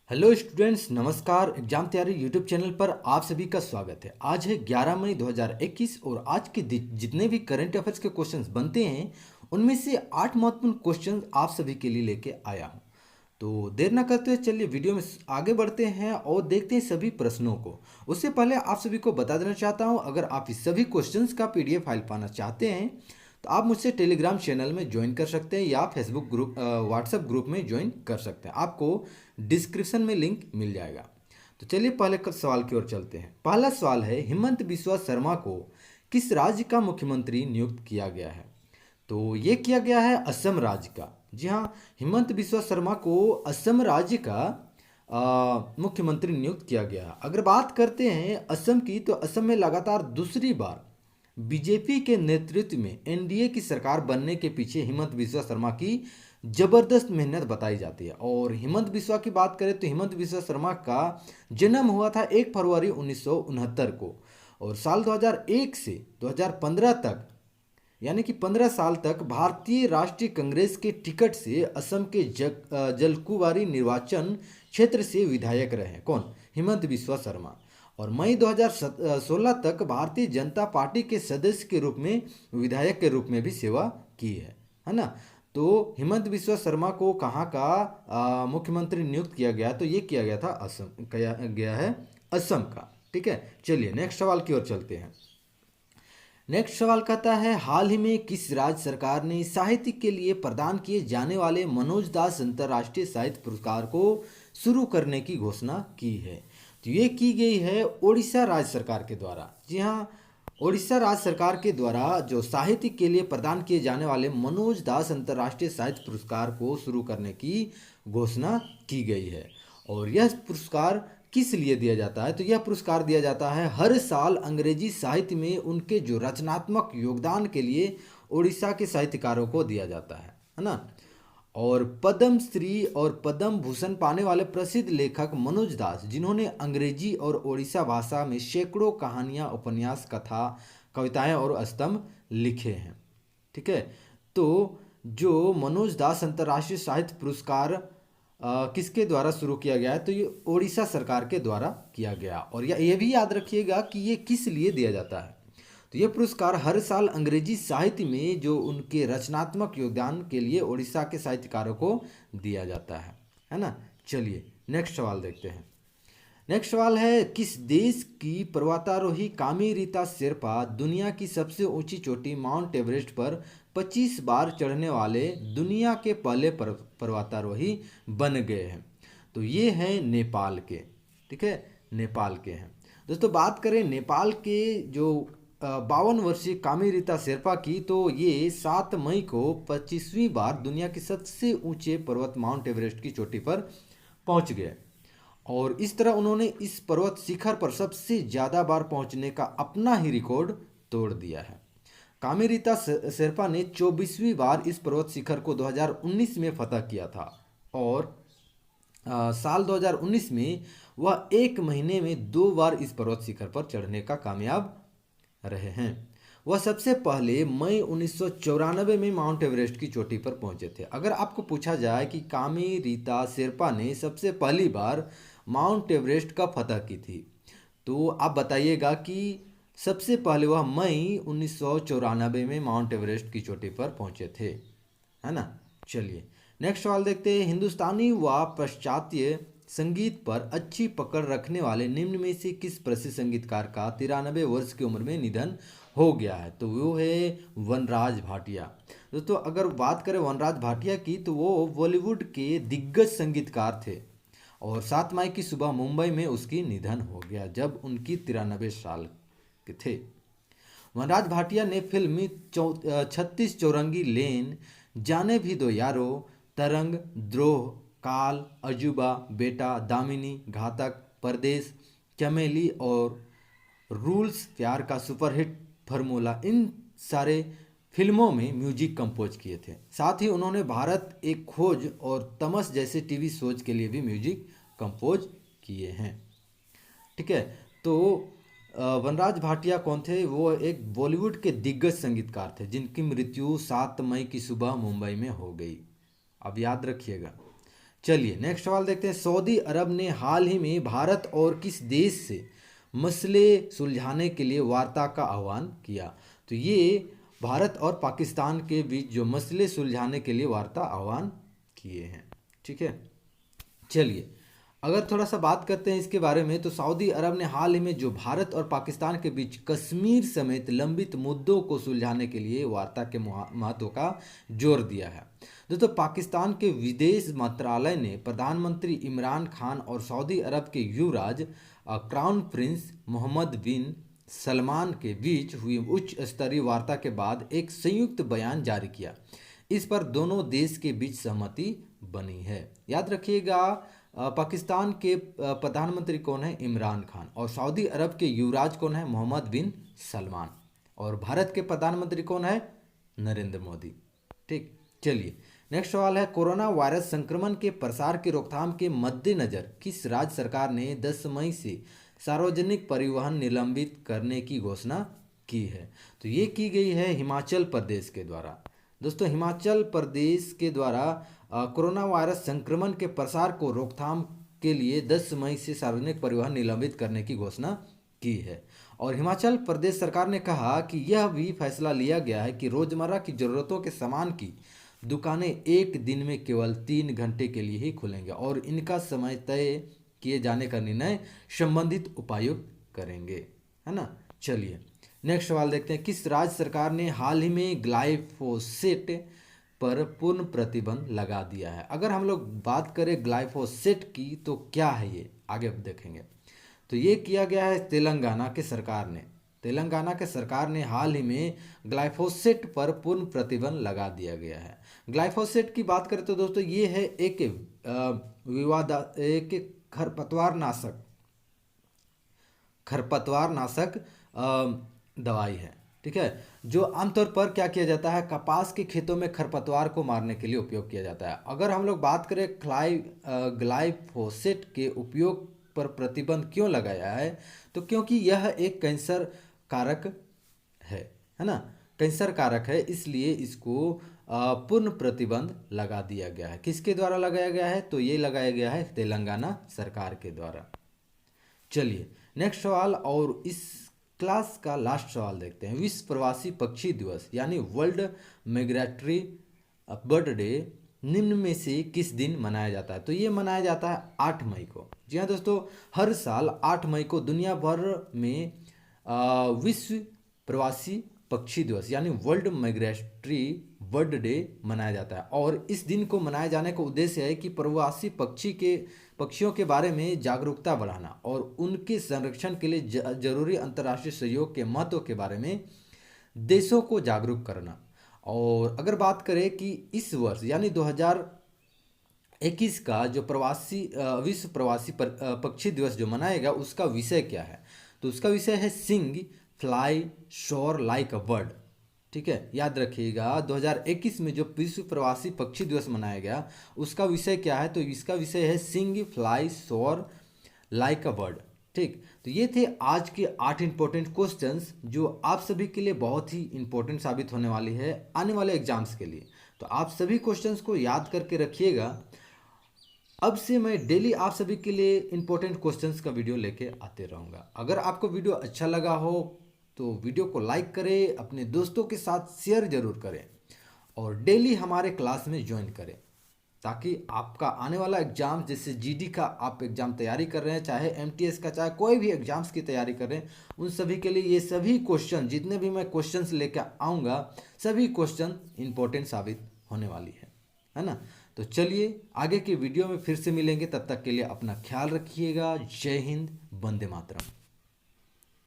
Hello students, नमस्कार। Exam तैयारी YouTube channel पर आप सभी का स्वागत है। आज है 11 मई 2021 और आज के जितने भी करंट अफेयर्स के क्वेश्चंस बनते हैं उनमें से 8 महत्वपूर्ण क्वेश्चंस आप सभी के लिए लेके आया हूं। तो देर ना करते हुए चलिए वीडियो में आगे बढ़ते हैं और देखते हैं सभी प्रश्नों को। उससे पहले आप सभी को बता देना चाहता हूं, अगर आप इस सभी क्वेश्चंस का पीडीएफ फाइल पाना चाहते हैं तो आप मुझसे टेलीग्राम चैनल में ज्वाइन कर सकते हैं या फेसबुक ग्रुप व्हाट्सएप ग्रुप में ज्वाइन कर सकते हैं। आपको डिस्क्रिप्शन में लिंक मिल जाएगा। तो चलिए पहले सवाल की ओर चलते हैं। पहला सवाल है, हिमंत बिस्वा शर्मा को किस राज्य का मुख्यमंत्री नियुक्त किया गया है? तो ये किया गया है असम राज्य का। जी हाँ, हिमंत बिस्वा शर्मा को असम राज्य का मुख्यमंत्री नियुक्त किया गया है। अगर बात करते हैं असम की, तो असम में लगातार दूसरी बार बीजेपी के नेतृत्व में एनडीए की सरकार बनने के पीछे हिमंत बिस्वा शर्मा की जबरदस्त मेहनत बताई जाती है। और हिमंत बिस्वा की बात करें तो हिमंत बिस्वा शर्मा का जन्म हुआ था 1 फरवरी 1969 को और साल 2001 से 2015 तक यानी कि 15 साल तक भारतीय राष्ट्रीय कांग्रेस के टिकट से असम के जलकुबारी निर्वाचन क्षेत्र से विधायक रहे। कौन? हिमंत बिस्वा शर्मा। और मई 2016 तक भारतीय जनता पार्टी के सदस्य के रूप में, विधायक के रूप में भी सेवा की है ना। तो हिमंत बिस्वा शर्मा को कहाँ का मुख्यमंत्री नियुक्त किया गया? तो ये किया गया था असम, किया गया है असम का। ठीक है, चलिए नेक्स्ट सवाल की ओर चलते हैं। नेक्स्ट सवाल कहता है, हाल ही में किस राज्य सरकार ने साहित्य के लिए प्रदान किए जाने वाले मनोज दास अंतर्राष्ट्रीय साहित्य पुरस्कार को शुरू करने की घोषणा की है? तो ये की गई है ओडिशा राज्य सरकार के द्वारा। जी हाँ, ओडिशा राज्य सरकार के द्वारा जो साहित्य के लिए प्रदान किए जाने वाले मनोज दास अंतर्राष्ट्रीय साहित्य पुरस्कार को शुरू करने की घोषणा की गई है। और यह पुरस्कार किस लिए दिया जाता है? तो यह पुरस्कार दिया जाता है हर साल अंग्रेजी साहित्य में उनके जो रचनात्मक योगदान के लिए उड़ीसा के साहित्यकारों को दिया जाता है ना। और पद्म श्री और पद्म भूषण पाने वाले प्रसिद्ध लेखक मनोज दास, जिन्होंने अंग्रेजी और ओडिशा भाषा में सैकड़ों कहानियाँ, उपन्यास, कथा, कविताएं और स्तंभ लिखे हैं। ठीक है, तो जो मनोज दास अंतर्राष्ट्रीय साहित्य पुरस्कार किसके द्वारा शुरू किया गया है? तो ये ओडिशा सरकार के द्वारा किया गया। और ये भी याद रखिएगा कि ये किस लिए दिया जाता है। तो ये पुरस्कार हर साल अंग्रेजी साहित्य में जो उनके रचनात्मक योगदान के लिए ओडिशा के साहित्यकारों को दिया जाता है ना। चलिए नेक्स्ट सवाल देखते हैं। नेक्स्ट सवाल है, किस देश की पर्वतारोही कामी रीता शेरपा दुनिया की सबसे ऊंची चोटी माउंट एवरेस्ट पर 25 बार चढ़ने वाले दुनिया के पहले पर्वतारोही बन गए हैं? तो ये हैं नेपाल के। ठीक है, नेपाल के हैं। दोस्तों बात करें नेपाल के जो 52 वर्षीय कामी रीता शेरपा की, तो ये 7 मई को 25वीं बार दुनिया के सबसे ऊंचे पर्वत माउंट एवरेस्ट की चोटी पर पहुंच गए। और इस तरह उन्होंने इस पर्वत शिखर पर सबसे ज़्यादा बार पहुंचने का अपना ही रिकॉर्ड तोड़ दिया है। कामेरीता शेरपा ने 24वीं बार इस पर्वत शिखर को 2019 में फतह किया था और साल 2019 में वह 1 महीने में 2 बार इस पर्वत शिखर पर चढ़ने का कामयाब रहे हैं। वह सबसे पहले मई 1994 में माउंट एवरेस्ट की चोटी पर पहुंचे थे। अगर आपको पूछा जाए कि कामी रीता शेरपा ने सबसे पहली बार माउंट एवरेस्ट कब फतह की थी, तो आप बताइएगा कि सबसे पहले वह मई 1994 में माउंट एवरेस्ट की चोटी पर पहुंचे थे, है ना। चलिए नेक्स्ट सवाल देखते हैं। हिंदुस्तानी व पाश्चात्य संगीत पर अच्छी पकड़ रखने वाले निम्न में से किस प्रसिद्ध संगीतकार का 93 वर्ष की उम्र में निधन हो गया है? तो वो है वनराज भाटिया। दोस्तों अगर बात करें वनराज भाटिया की, तो वो बॉलीवुड के दिग्गज संगीतकार थे और 7 मई की सुबह मुंबई में उसकी निधन हो गया जब उनकी 93 साल के थे। वनराज भाटिया ने फिल्म 36 चौरंगी लेन, जाने भी दो यारो, तरंग, द्रोह, काल, अजूबा, बेटा, दामिनी, घातक, परदेश, चमेली और रूल्स प्यार का सुपरहिट फार्मूला, इन सारे फिल्मों में म्यूजिक कंपोज किए थे। साथ ही उन्होंने भारत एक खोज और तमस जैसे टीवी शोज के लिए भी म्यूजिक कंपोज किए हैं। ठीक है, तो वनराज भाटिया कौन थे? वो एक बॉलीवुड के दिग्गज संगीतकार थे जिनकी मृत्यु 7 मई की सुबह मुंबई में हो गई। अब याद रखिएगा। चलिए नेक्स्ट सवाल देखते हैं। सऊदी अरब ने हाल ही में भारत और किस देश से मसले सुलझाने के लिए वार्ता का आह्वान किया? तो ये भारत और पाकिस्तान के बीच जो मसले सुलझाने के लिए वार्ता आह्वान किए हैं। ठीक है, चलिए अगर थोड़ा सा बात करते हैं इसके बारे में, तो सऊदी अरब ने हाल ही में जो भारत और पाकिस्तान के बीच कश्मीर समेत लंबित मुद्दों को सुलझाने के लिए वार्ता के महत्व का जोर दिया है। दोस्तों, पाकिस्तान के विदेश मंत्रालय ने प्रधानमंत्री इमरान खान और सऊदी अरब के युवराज क्राउन प्रिंस मोहम्मद बिन सलमान के बीच हुई उच्च स्तरीय वार्ता के बाद एक संयुक्त बयान जारी किया। इस पर दोनों देश के बीच सहमति बनी है। याद रखिएगा, पाकिस्तान के प्रधानमंत्री कौन है? इमरान खान। और सऊदी अरब के युवराज कौन है? मोहम्मद बिन सलमान। और भारत के प्रधानमंत्री कौन है? नरेंद्र मोदी। ठीक, चलिए नेक्स्ट सवाल है। कोरोना वायरस संक्रमण के प्रसार की रोकथाम के मद्देनजर किस राज्य सरकार ने 10 मई से सार्वजनिक परिवहन निलंबित करने की घोषणा की है? तो ये की गई है हिमाचल प्रदेश के द्वारा। दोस्तों, हिमाचल प्रदेश के द्वारा कोरोना वायरस संक्रमण के प्रसार को रोकथाम के लिए 10 मई से सार्वजनिक परिवहन निलंबित करने की घोषणा की है। और हिमाचल प्रदेश सरकार ने कहा कि यह भी फैसला लिया गया है कि रोजमर्रा की जरूरतों के सामान की दुकानें एक दिन में केवल 3 घंटे के लिए ही खुलेंगे और इनका समय तय किए जाने का निर्णय संबंधित उपायुक्त करेंगे, है ना। चलिए नेक्स्ट सवाल देखते हैं। किस राज्य सरकार ने हाल ही में ग्लाइफोसेट पर पूर्ण प्रतिबंध लगा दिया है? अगर हम लोग बात करें ग्लाइफोसेट की, तो क्या है ये आगे देखेंगे। तो ये किया गया है तेलंगाना के सरकार ने। तेलंगाना के सरकार ने हाल ही में ग्लाइफोसेट पर पूर्ण प्रतिबंध लगा दिया गया है। ग्लाइफोसेट की बात करें तो दोस्तों, ये है एक खरपतवारनाशक दवाई है। ठीक है, जो आमतौर पर क्या किया जाता है, कपास के खेतों में खरपतवार को मारने के लिए उपयोग किया जाता है। अगर हम लोग बात करें ग्लाइफोसेट के उपयोग पर प्रतिबंध क्यों लगाया है, तो क्योंकि यह एक कैंसर कारक है ना, कैंसर कारक है, इसलिए इसको पूर्ण प्रतिबंध लगा दिया गया है। किसके द्वारा लगाया गया है? तो ये लगाया गया है तेलंगाना सरकार के द्वारा। चलिए नेक्स्ट सवाल और इस क्लास का लास्ट सवाल देखते हैं। विश्व प्रवासी पक्षी दिवस यानी वर्ल्ड मिग्रेटरी बर्ड डे निम्न में से किस दिन मनाया जाता है? तो ये मनाया जाता है 8 मई को। जी हाँ दोस्तों, हर साल 8 मई को दुनिया भर में विश्व प्रवासी पक्षी दिवस यानी वर्ल्ड मिग्रेटरी बर्ड डे मनाया जाता है। और इस दिन को मनाए जाने का उद्देश्य है कि प्रवासी पक्षियों के बारे में जागरूकता बढ़ाना और उनके संरक्षण के लिए जरूरी अंतर्राष्ट्रीय सहयोग के महत्व के बारे में देशों को जागरूक करना। और अगर बात करें कि इस वर्ष यानी 2021 का जो विश्व प्रवासी पक्षी दिवस जो मनाएगा, उसका विषय क्या है? तो उसका विषय है sing fly soar like a bird. ठीक है, याद रखिएगा 2021 में जो विश्व प्रवासी पक्षी दिवस मनाया गया, उसका विषय क्या है? तो इसका विषय है sing fly soar like a bird. ठीक, तो ये थे आज के 8 इंपॉर्टेंट क्वेश्चंस जो आप सभी के लिए बहुत ही इंपॉर्टेंट साबित होने वाली है आने वाले एग्जाम्स के लिए। तो आप सभी क्वेश्चंस को याद करके रखिएगा। अब से मैं डेली आप सभी के लिए इंपॉर्टेंट क्वेश्चंस का वीडियो लेके आते रहूँगा। अगर आपको वीडियो अच्छा लगा हो तो वीडियो को लाइक करें, अपने दोस्तों के साथ शेयर जरूर करें और डेली हमारे क्लास में ज्वाइन करें, ताकि आपका आने वाला एग्जाम, जैसे जीडी का आप एग्जाम तैयारी कर रहे हैं, चाहे एमटीएस का, चाहे कोई भी एग्जाम्स की तैयारी कर रहे हैं, उन सभी के लिए ये सभी क्वेश्चन, जितने भी मैं क्वेश्चंस लेकर आऊँगा, सभी क्वेश्चन इंपॉर्टेंट साबित होने वाली है ना। तो चलिए आगे के वीडियो में फिर से मिलेंगे, तब तक के लिए अपना ख्याल रखिएगा। जय हिंद, वंदे मातरम।